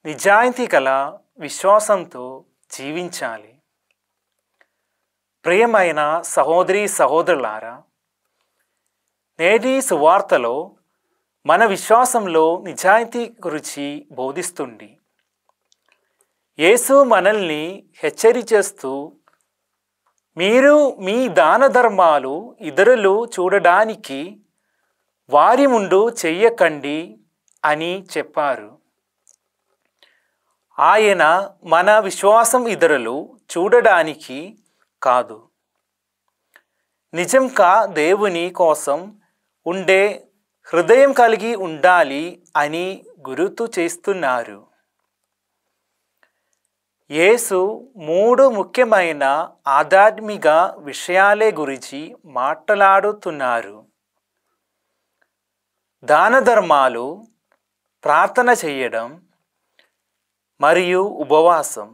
నిజాయితీ గల విశ్వాసంతో జీవించాలి. ప్రియమైన సహోదరీ సహోదరులారా, నేటి సువార్తలో మన విశ్వాసంలో నిజాయితీ గురించి బోధిస్తుంది. యేసు మనల్ని హెచ్చరిచేస్తూ, మీరు మీ దాన ధర్మాలు ఇతరులు చూడడానికి వారి ముందు చెయ్యకండి అని చెప్పారు. ఆయన మన విశ్వాసం ఇతరులు చూడడానికి కాదు, నిజంగా దేవుని కోసం ఉండే హృదయం కలిగి ఉండాలి అని గుర్తు చేస్తున్నారు. యేసు 3 ముఖ్యమైన ఆధ్యాత్మిక విషయాల గురించి మాట్లాడుతున్నారు. దాన ధర్మాలు, ప్రార్థన చేయడం మరియు ఉపవాసం.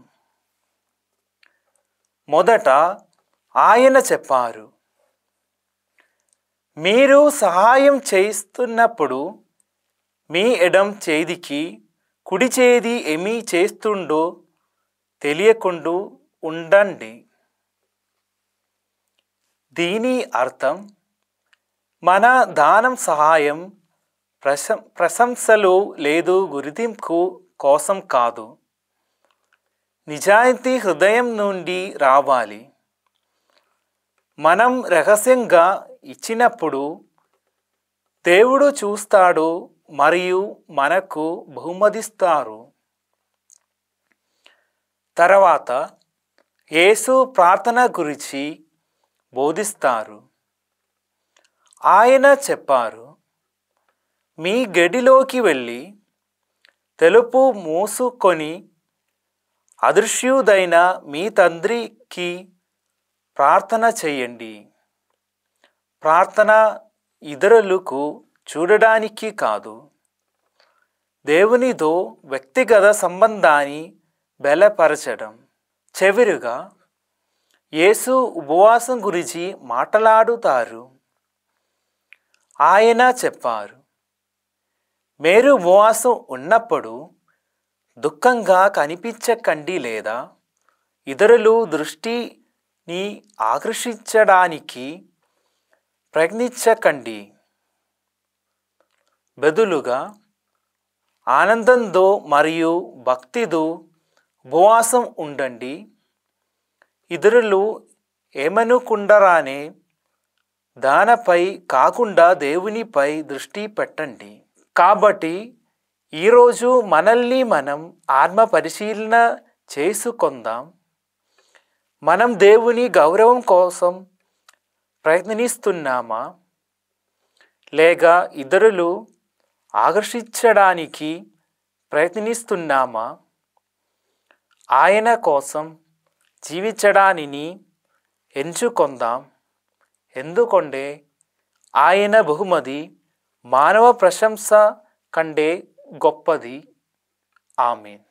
మొదట ఆయన చెప్పారు, మీరు సహాయం చేస్తున్నప్పుడు మీ ఎడమ చేతికి కుడి చేతి ఏమి చేస్తుండో తెలియకుండా ఉండండి. దీని అర్థం మన దానం సహాయం ప్రశంసలు లేదు గుర్తింపు కోసం కాదు, నిజాయితీ హృదయం నుండి రావాలి. మనం రహస్యంగా ఇచ్చినప్పుడు దేవుడు చూస్తాడు మరియు మనకు బహుమతిస్తారు. తర్వాత యేసు ప్రార్థన గురించి బోధిస్తారు. ఆయన చెప్పారు, మీ గదిలోకి వెళ్ళి తలుపు మూసుకొని అదృశ్యుడైన మీ తండ్రికి ప్రార్థన చేయండి. ప్రార్థన ఇతరులకు చూడడానికి కాదు, దేవునితో వ్యక్తిగత సంబంధాన్ని బలపరచడం. చివరిగా యేసు ఉపవాసం గురించి మాట్లాడుతారు. ఆయన చెప్పారు, మీరు ఉపవాసం ఉన్నప్పుడు దుఃఖంగా కనిపించకండి లేదా ఇతరులు దృష్టిని ఆకర్షించడానికి ప్రయత్నించకండి. బదులుగా ఆనందంతో మరియు భక్తితో ఉపవాసం ఉండండి. ఇతరులు ఏమనుకుంటారనే దానిపై కాకుండా దేవునిపై దృష్టి పెట్టండి. కాబట్టి ఈరోజు మనల్ని మనం ఆత్మ పరిశీలన చేసుకుందాం. మనం దేవుని గౌరవం కోసం ప్రయత్నిస్తున్నామా, లేక ఇతరులు ఆకర్షించడానికి ప్రయత్నిస్తున్నామా? ఆయన కోసం జీవించడాన్ని ఎంచుకుందాం. ఎందుకంటే ఆయన బహుమతి మానవ ప్రశంస కంటే గొప్పది. ఆమేన్.